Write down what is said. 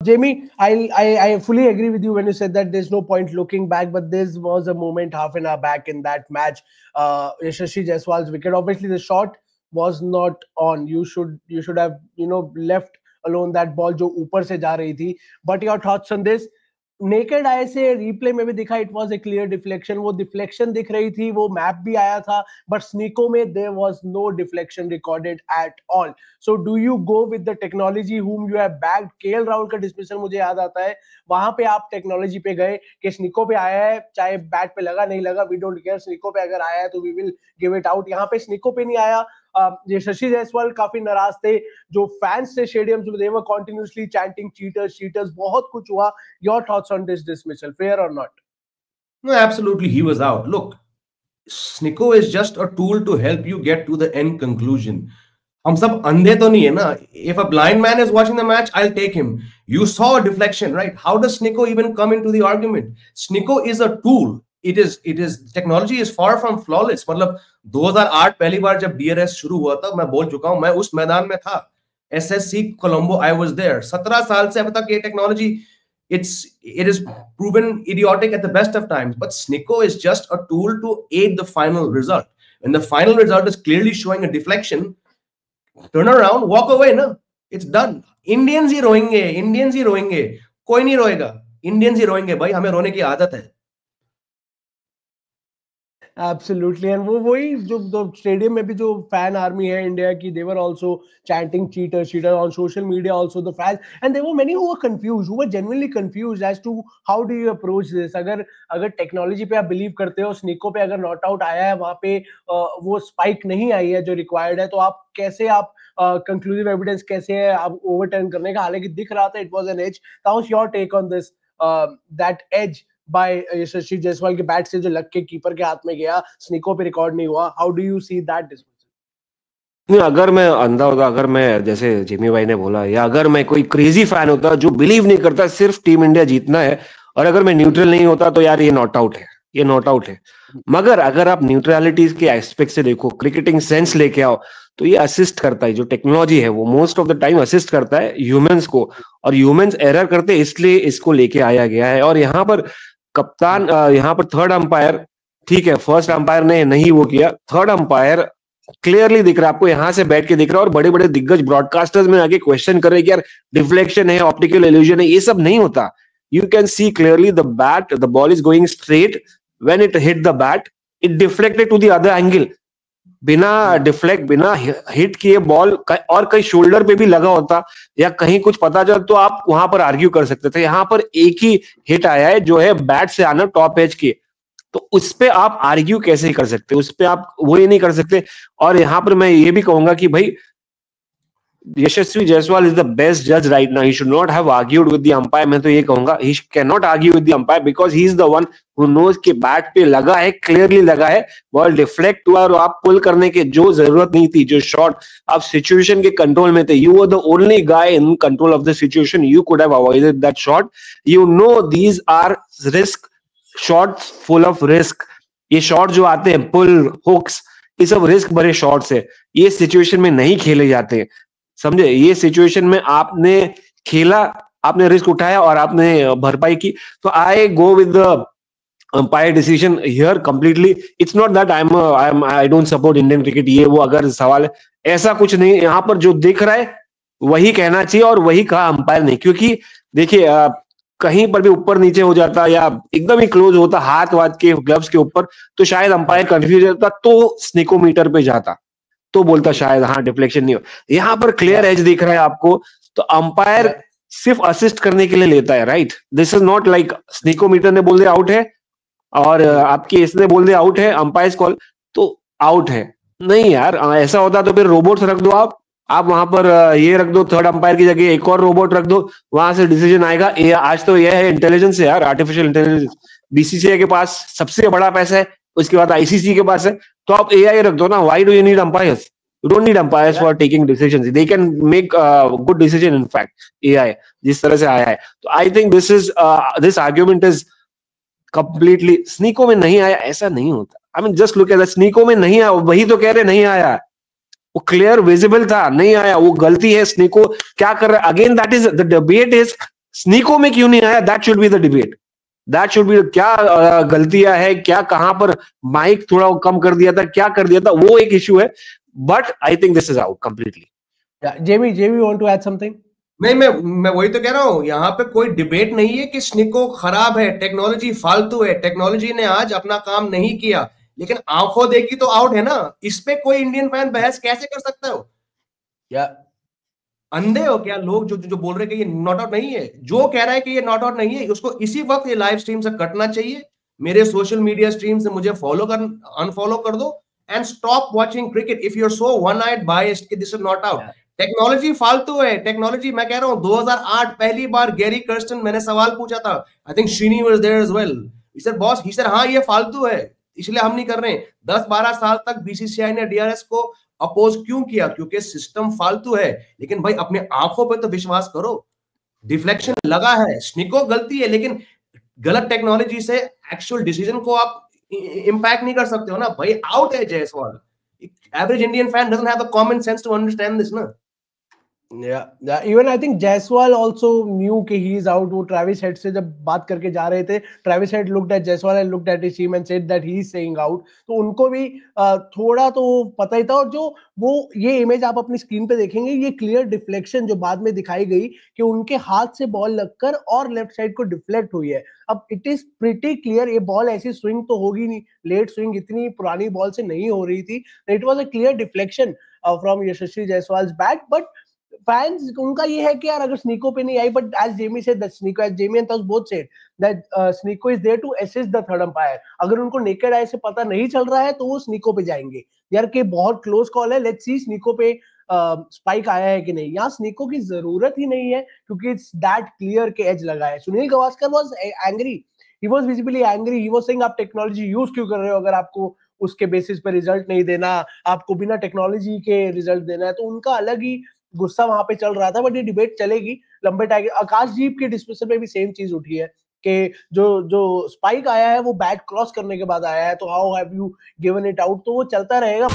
Jamie, I fully agree with you when you said that there's no point looking back, but this was a moment half an hour back in that match. Yashasvi Jaiswal's wicket. Obviously, the shot was not on. You should have left alone that ball जो ऊपर से जा रही थी. But your thoughts on this? Naked eye से replay में भी दिखा, it was a clear deflection. वो डिफ्लेक्शन दिख रही थी, वो मैप भी आया था, बट स्निको में there was no deflection recorded at all. So do you go with the technology whom you have backed? KL Rahul का डिस्मिसल मुझे याद आता है, वहां पे आप टेक्नोलॉजी पे गए कि स्निको पे आया है, चाहे बैट पे लगा नहीं लगा, वी डोंट केयर, स्निको पे अगर आया है तो we will give it out. यहाँ पे स्निको पे नहीं आया. यशस्वी जायसवाल काफी नाराज थे, जो फैंस थे स्टेडियम्स में, दे वर कंटिन्यूअसली चैंटिंग चीटर्स चीटर्स, बहुत कुछ हुआ. Your thoughts on this dismissal, fair or not? No, absolutely, he was out. Look, Snicko is just a tool to help you get to the end conclusion. हम सब अंधे तो नहीं है ना. If a blind man is watching the match, I'll take him. You saw a deflection, right? How does Snicko even come into the argument? Snicko is a tool. It is technology is far from flawless. मतलब 2008 पहली बार जब DRS शुरू हुआ था, मैं बोल चुका हूं, मैं उस मैदान में था. SSC Colombo, I was there. 17 साल से अब तक ये technology it is proven idiotic at the best of times, but Snicko is just a tool to aid the final result. When the final result is clearly showing a deflection, turn around, walk away. No, it's done. Indians ही रोएंगे, कोई नहीं रोएगा. Indians ही रोएंगे भाई, हमें रोने की आदत है. Absolutely, and वो वही जो स्टेडियम में भी जो फैन आर्मी है इंडिया की, they were also chanting cheater on social media also, the fans, and there were many who were confused, who were genuinely confused as to how do you approach this. अगर technology पे आप believe करते हो, स्निको पे अगर not out आया है, वहां पे वो स्पाइक नहीं आई है जो रिक्वायर्ड है, तो आप कैसे कंक्लूसिव एविडेंस कैसे है आप ओवरटर्न करने का? हालांकि दिख रहा था it was an edge. Tas, your take on this, that edge by Yashasvi Jaiswal के बैट से जो लग के कीपर के हाथ में गया, स्निको पे रिकॉर्ड नहीं हुआ. How do you see that dismissal? नहीं, अगर मैं अंधा होता, अगर मैं जैसे जिमी भाई ने बोला, या अगर मैं कोई क्रेजी फैन होता जो बिलीव नहीं करता सिर्फ टीम इंडिया जीतना है, और अगर मैं न्यूट्रल नहीं होता, तो यार ये नॉट आउट है, ये नॉट आउट है. मगर अगर आप न्यूट्रलिटी के एस्पेक्ट से देखो, क्रिकेटिंग सेंस लेके आओ, तो ये असिस्ट करता है. जो टेक्नोलॉजी है वो most of the time assist करता है ह्यूमंस को, और ह्यूमंस एरर करते हैं, इसलिए इसको लेके आया गया है. और यहाँ पर कप्तान, यहाँ पर थर्ड अंपायर, ठीक है, फर्स्ट अंपायर ने नहीं वो किया, थर्ड अंपायर क्लियरली दिख रहा है आपको, यहां से बैठ के दिख रहा है. और बड़े बड़े दिग्गज ब्रॉडकास्टर्स में आगे क्वेश्चन कर रहे हैं कि यार डिफ्लेक्शन है, ऑप्टिकल इल्यूजन है. ये सब नहीं होता. You can see clearly the bat, the ball is going straight, when it hit the bat it deflected to the other angle. बिना हिट किए बॉल और कहीं शोल्डर पे भी लगा होता या कहीं कुछ पता चल, तो आप वहां पर आर्ग्यू कर सकते थे. यहाँ पर एक ही हिट आया है जो है बैट से आना टॉप एज के, तो उस पे आप आर्ग्यू कैसे कर सकते, उस पे आप वो ही नहीं कर सकते. और यहाँ पर मैं ये भी कहूंगा कि भाई Yashasvi Jaiswal is the best जज right now. He should not have argued with the umpire. मैं तो ये कहूंगा he can not argue with the umpire, because he is the one who knows कि बैट पे लगा है, क्लियरली लगा है, बॉल डिफ्लेक्ट हुआ, और आप पुल करने की जो जरूरत नहीं थी, जो शॉट आप सिचुएशन के कंट्रोल में थे, you were the only guy in control of the situation, you could have avoided that shot. You know these are risk shots, full of risk. ये शॉट जो आते हैं, पुल, हुक्स, ये सब रिस्क भरे शॉट्स है. ये सिचुएशन में नहीं खेले जाते, समझे. ये सिचुएशन में आपने खेला, आपने रिस्क उठाया और आपने भरपाई की. तो I go with the umpire decision here completely. It's not that I don't support Indian cricket, ये वो अगर सवाल है, ऐसा कुछ नहीं. यहाँ पर जो दिख रहा है वही कहना चाहिए और वही कहा अंपायर ने. क्योंकि देखिए कहीं पर भी ऊपर नीचे हो जाता या एकदम ही क्लोज होता हाथ वाथ के ग्लव्स के ऊपर, तो शायद अंपायर कंफ्यूज होता, तो स्निकोमीटर पे जाता, तो बोलता शायद हाँ डिफ्लेक्शन नहीं हो. यहाँ पर क्लियर एज दिख रहा है आपको, तो अंपायर सिर्फ असिस्ट करने के लिए लेता है, right. This is not like snickometer ने बोल दिया आउट है और आपके इसने बोल दिया आउट है, अंपायर कॉल तो आउट है. नहीं यार, ऐसा होता तो फिर रोबोट्स रख दो आप वहां पर ये रख दो, थर्ड अंपायर की जगह एक और रोबोट रख दो, वहां से डिसीजन आएगा. आज तो यह है इंटेलिजेंस है यार, आर्टिफिशियल इंटेलिजेंस. बीसीसीआई के पास सबसे बड़ा पैसा है, उसके बाद आईसीसी के पास है, तो आप एआई रख दो ना. Why do you need umpires? You don't need umpires for taking decisions. They can make good decision. In fact AI जिस तरह से आया है, तो आई think this argument is completely. स्निको में नहीं आया ऐसा नहीं होता. I mean just look at that. स्निको में नहीं आया, वही तो कह रहे नहीं आया, वो क्लियर विजिबल था, नहीं आया, वो गलती है. स्निको क्या कर रहा है? Again that is the debate is Snicko में क्यों नहीं आया, that should be the debate, that should be, क्या गलतियां है, क्या कहां पर माइक थोड़ा कम कर दिया था, क्या कर दिया था, वो एक इशू है, but I think this is out completely. Jamie want to add something? नहीं, मैं वही तो कह रहा हूं, यहाँ पे कोई डिबेट नहीं है कि स्निको खराब है, टेक्नोलॉजी फालतू है, टेक्नोलॉजी ने आज अपना काम नहीं किया, लेकिन आंखों देखी तो आउट है ना, इस पे कोई इंडियन फैन बहस कैसे कर सकता हो? या अंधे हो क्या लोग जो जो बोल रहे हैं कि ये नॉट आउट नहीं है? जो कह रहा है कि ये नॉट आउट नहीं है, उसको इसी वक्त ये लाइव स्ट्रीम से कटना चाहिए, मेरे सोशल मीडिया स्ट्रीम से मुझे फॉलो कर, अनफॉलो कर दो, and stop watching cricket if you are so one eyed biased कि this is not out. Technology फालतू है, टेक्नोलॉजी, मैं कह रहा हूं 2008 पहली बार गैरी कर्स्टन, मैंने सवाल पूछा था, I think Srini was there as well, he said boss, he said हां ये फालतू है इसलिए हम नहीं कर रहे हैं। 10-12 साल तक बीसीसीआई ने डीआरएस को अपोज क्यों किया? क्योंकि सिस्टम फालतू है, लेकिन भाई अपने आंखों पे तो विश्वास करो, डिफ्लेक्शन लगा है, स्निको गलती है, लेकिन गलत टेक्नोलॉजी से एक्चुअल डिसीजन को आप इंपैक्ट नहीं कर सकते हो ना भाई। आउट है Jaiswal, average Indian fan doesn't have the common sense to understand this ना। Yeah, even I think Jaiswal also knew कि he is out. वो ट्रेविस हेड से जब बात करके जा रहे थे, Travis head looked at Jaiswal and looked at his team and said that he is saying out. तो उनको भी थोड़ा तो पता ही था, और जो वो ये इमेज आप अपनी स्क्रीन पे देखेंगे, ये क्लियर डिफ्लेक्शन जो बाद में दिखाई गई कि उनके हाथ से बॉल लगकर और लेफ्ट साइड को डिफ्लेक्ट हुई है। अब इट इज प्रिटी क्लियर, ये बॉल ऐसी स्विंग तो होगी नहीं, लेट स्विंग इतनी पुरानी बॉल से नहीं हो रही थी, it was a clear deflection from Yashasvi Jaiswal's bat. But fans उनका ये है कि यार अगर स्नीको पे नहीं आई, but as Jamie said that Snicko, as Jamie and Tas both said that Snicko is there to assist the third umpire. अगर उनको नेकेड आई से पता नहीं चल रहा है तो वो स्नीको पे जाएंगे, यार कि बहुत क्लोज कॉल है, लेट्स सी स्नीको पे स्पाइक आया है कि नहीं। यहाँ स्नीको की जरूरत ही नहीं है क्योंकि इट्स दैट क्लियर के एज लगा है। Sunil Gavaskar was angry, he was visibly angry, he was saying आप टेक्नोलॉजी यूज क्यों कर रहे हो अगर आपको उसके बेसिस पे रिजल्ट नहीं देना, आपको बिना टेक्नोलॉजी के रिजल्ट देना है। तो उनका अलग ही गुस्सा वहां पे चल रहा था, बट ये डिबेट चलेगी लंबे टाइम। आकाशदीप के डिस्कशन में भी सेम चीज उठी है कि जो स्पाइक आया है वो बैट क्रॉस करने के बाद आया है, तो how have you given it out, तो वो चलता रहेगा।